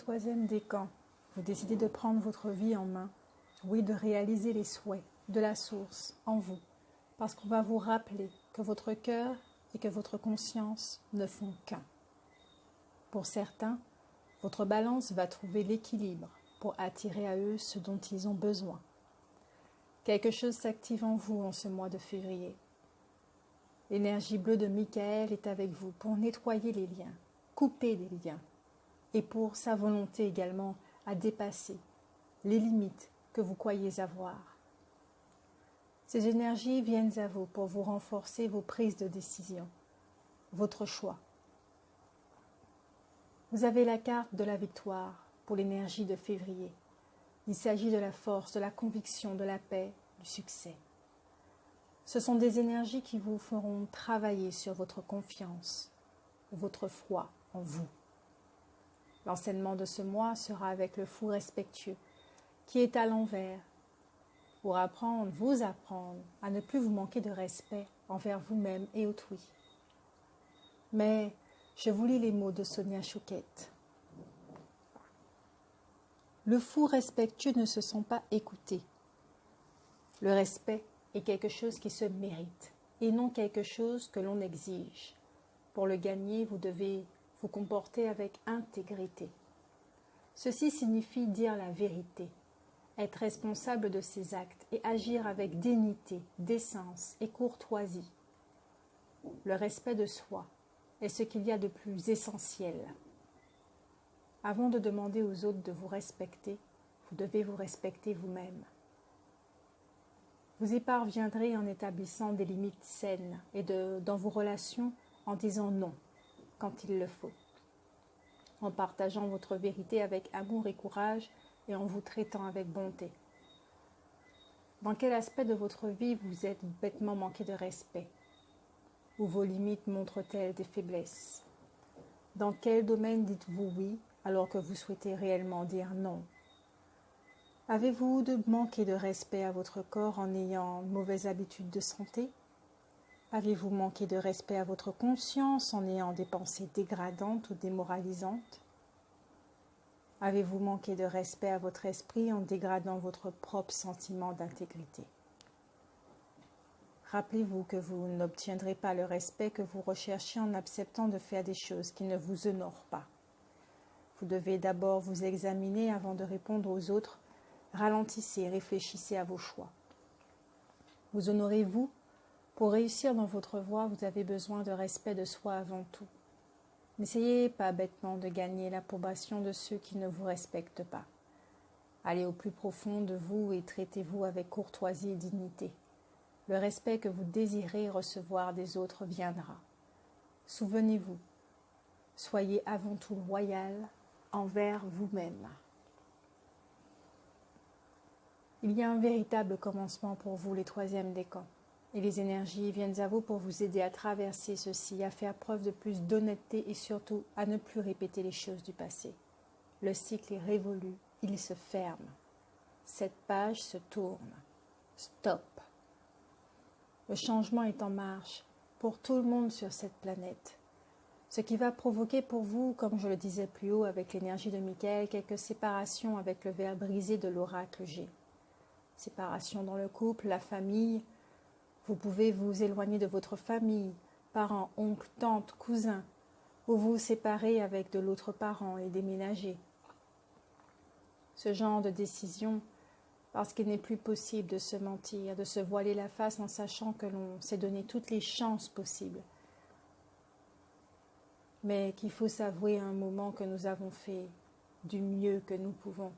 troisième décan, vous décidez de prendre votre vie en main, oui, de réaliser les souhaits de la source en vous, parce qu'on va vous rappeler que votre cœur et que votre conscience ne font qu'un. Pour certains, votre balance va trouver l'équilibre pour attirer à eux ce dont ils ont besoin. Quelque chose s'active en vous en ce mois de février. L'énergie bleue de Michael est avec vous pour nettoyer les liens, couper les liens, et pour sa volonté également à dépasser les limites que vous croyez avoir. Ces énergies viennent à vous pour vous renforcer vos prises de décision, votre choix. Vous avez la carte de la victoire pour l'énergie de février. Il s'agit de la force, de la conviction, de la paix, du succès. Ce sont des énergies qui vous feront travailler sur votre confiance, votre foi en vous. L'enseignement de ce mois sera avec le fou respectueux, qui est à l'envers, pour vous apprendre à ne plus vous manquer de respect envers vous-même et autrui. Mais je vous lis les mots de Sonia Choquette. Le fou respectueux ne se sent pas écouté. Le respect est quelque chose qui se mérite et non quelque chose que l'on exige. Pour le gagner, vous devez vous comporter avec intégrité. Ceci signifie dire la vérité, être responsable de ses actes et agir avec dignité, décence et courtoisie. Le respect de soi est ce qu'il y a de plus essentiel. Avant de demander aux autres de vous respecter, vous devez vous respecter vous-même. Vous y parviendrez en établissant des limites saines et dans vos relations en disant non quand il le faut, en partageant votre vérité avec amour et courage et en vous traitant avec bonté. Dans quel aspect de votre vie vous êtes bêtement manqué de respect? Où vos limites montrent-elles des faiblesses? Dans quel domaine dites-vous oui alors que vous souhaitez réellement dire non? Avez-vous manqué de respect à votre corps en ayant une mauvaise habitude de santé? Avez-vous manqué de respect à votre conscience en ayant des pensées dégradantes ou démoralisantes? Avez-vous manqué de respect à votre esprit en dégradant votre propre sentiment d'intégrité? Rappelez-vous que vous n'obtiendrez pas le respect que vous recherchez en acceptant de faire des choses qui ne vous honorent pas. Vous devez d'abord vous examiner avant de répondre aux autres. Ralentissez, réfléchissez à vos choix. Vous honorez-vous? Pour réussir dans votre voie, vous avez besoin de respect de soi avant tout. N'essayez pas bêtement de gagner l'approbation de ceux qui ne vous respectent pas. Allez au plus profond de vous et traitez-vous avec courtoisie et dignité. Le respect que vous désirez recevoir des autres viendra. Souvenez-vous, soyez avant tout loyal envers vous-même. Il y a un véritable commencement pour vous, les troisièmes décans. Et les énergies viennent à vous pour vous aider à traverser ceci, à faire preuve de plus d'honnêteté et surtout à ne plus répéter les choses du passé. Le cycle est révolu, il se ferme. Cette page se tourne. Stop. Le changement est en marche pour tout le monde sur cette planète. Ce qui va provoquer pour vous, comme je le disais plus haut avec l'énergie de Michael, quelques séparations avec le verre brisé de l'oracle G. Séparation dans le couple, la famille. Vous pouvez vous éloigner de votre famille, parents, oncles, tantes, cousins, ou vous séparer avec de l'autre parent et déménager. Ce genre de décision, parce qu'il n'est plus possible de se mentir, de se voiler la face en sachant que l'on s'est donné toutes les chances possibles. Mais qu'il faut s'avouer à un moment que nous avons fait du mieux que nous pouvons,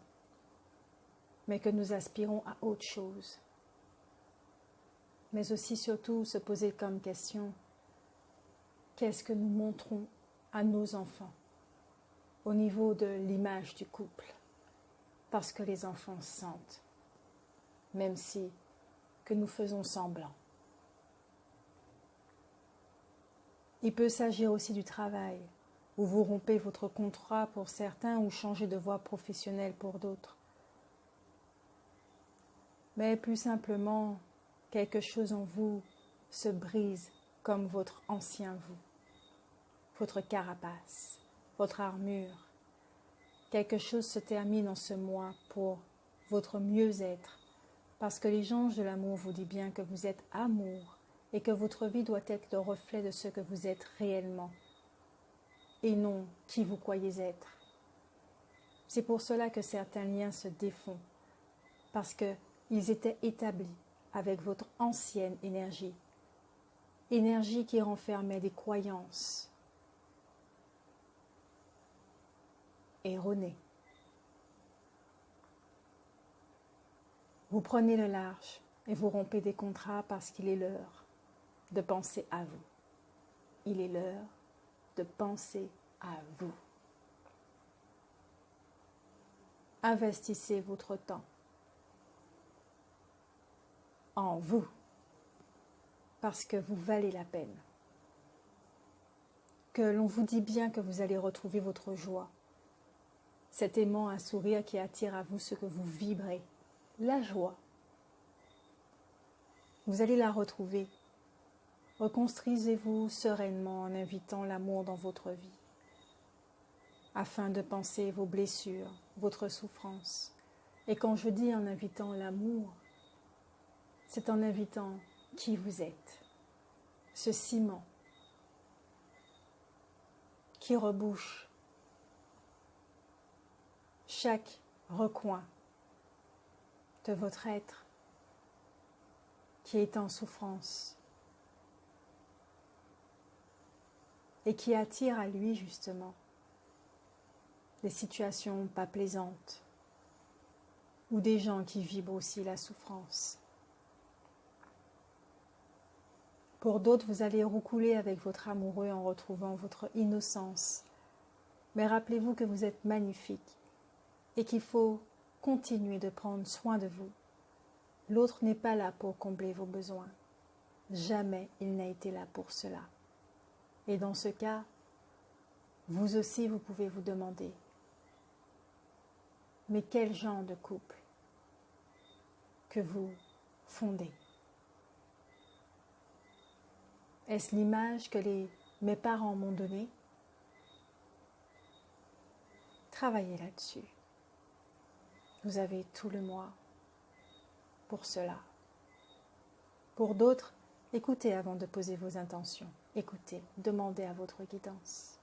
mais que nous aspirons à autre chose. Mais aussi surtout se poser comme question, qu'est-ce que nous montrons à nos enfants au niveau de l'image du couple? Parce que les enfants sentent, même si que nous faisons semblant. Il peut s'agir aussi du travail, où vous rompez votre contrat pour certains ou changez de voie professionnelle pour d'autres. Mais plus simplement, quelque chose en vous se brise comme votre ancien vous, votre carapace, votre armure. Quelque chose se termine en ce mois pour votre mieux-être, parce que les anges de l'amour vous disent bien que vous êtes amour et que votre vie doit être le reflet de ce que vous êtes réellement et non qui vous croyez être. C'est pour cela que certains liens se défont, parce qu'ils étaient établis avec votre ancienne énergie, énergie qui renfermait des croyances erronées. Vous prenez le large et vous rompez des contrats parce qu'il est l'heure de penser à vous. Il est l'heure de penser à vous. Investissez votre temps en vous parce que vous valez la peine. Que l'on vous dit bien que vous allez retrouver votre joie, cet aimant, un sourire qui attire à vous ce que vous vibrez, la joie. Vous allez la retrouver. Reconstruisez-vous sereinement en invitant l'amour dans votre vie, afin de penser vos blessures, votre souffrance. Et quand je dis en invitant l'amour, c'est en invitant qui vous êtes, ce ciment qui rebouche chaque recoin de votre être qui est en souffrance et qui attire à lui justement des situations pas plaisantes ou des gens qui vibrent aussi la souffrance. Pour d'autres, vous allez roucouler avec votre amoureux en retrouvant votre innocence. Mais rappelez-vous que vous êtes magnifique et qu'il faut continuer de prendre soin de vous. L'autre n'est pas là pour combler vos besoins. Jamais il n'a été là pour cela. Et dans ce cas, vous aussi, vous pouvez vous demander, mais quel genre de couple que vous fondez? Est-ce l'image que mes parents m'ont donnée? Travaillez là-dessus. Vous avez tout le mois pour cela. Pour d'autres, écoutez avant de poser vos intentions. Écoutez, demandez à votre guidance.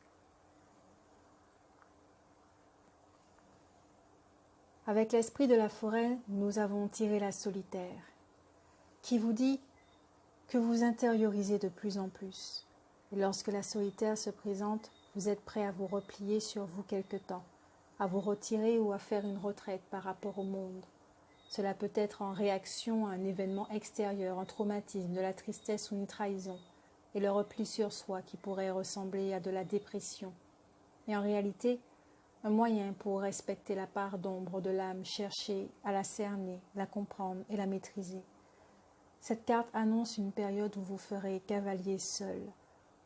Avec l'esprit de la forêt, nous avons tiré la solitaire, qui vous dit que vous intériorisez de plus en plus. Et lorsque la solitaire se présente, vous êtes prêt à vous replier sur vous quelque temps, à vous retirer ou à faire une retraite par rapport au monde. Cela peut être en réaction à un événement extérieur, un traumatisme, de la tristesse ou une trahison, et le repli sur soi qui pourrait ressembler à de la dépression. Et en réalité, un moyen pour respecter la part d'ombre de l'âme, chercher à la cerner, la comprendre et la maîtriser. Cette carte annonce une période où vous ferez cavalier seul,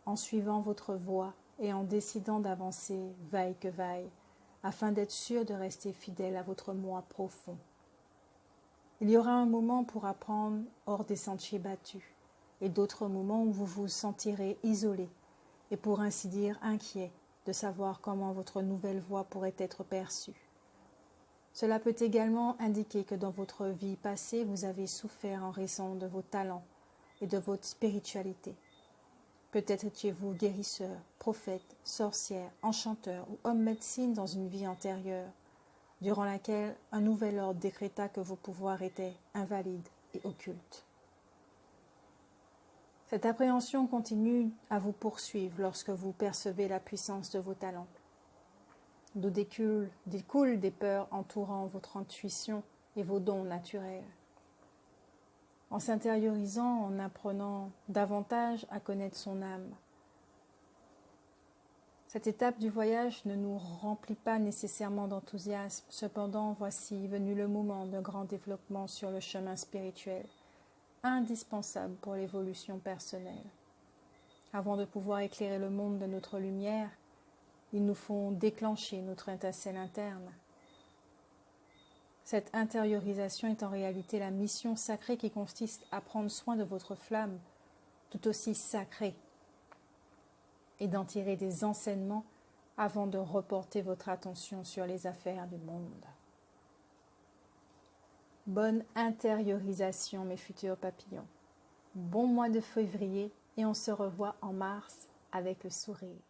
en suivant votre voie et en décidant d'avancer vaille que vaille, afin d'être sûr de rester fidèle à votre moi profond. Il y aura un moment pour apprendre hors des sentiers battus, et d'autres moments où vous vous sentirez isolé, et pour ainsi dire inquiet de savoir comment votre nouvelle voie pourrait être perçue. Cela peut également indiquer que dans votre vie passée, vous avez souffert en raison de vos talents et de votre spiritualité. Peut-être étiez-vous guérisseur, prophète, sorcière, enchanteur ou homme médecine dans une vie antérieure, durant laquelle un nouvel ordre décréta que vos pouvoirs étaient invalides et occultes. Cette appréhension continue à vous poursuivre lorsque vous percevez la puissance de vos talents, d'où découlent des peurs entourant votre intuition et vos dons naturels. En s'intériorisant, en apprenant davantage à connaître son âme. Cette étape du voyage ne nous remplit pas nécessairement d'enthousiasme. Cependant, voici venu le moment d'un grand développement sur le chemin spirituel, indispensable pour l'évolution personnelle. Avant de pouvoir éclairer le monde de notre lumière, il nous faut déclencher notre étincelle interne. Cette intériorisation est en réalité la mission sacrée qui consiste à prendre soin de votre flamme, tout aussi sacrée, et d'en tirer des enseignements avant de reporter votre attention sur les affaires du monde. Bonne intériorisation, mes futurs papillons. Bon mois de février et on se revoit en mars avec le sourire.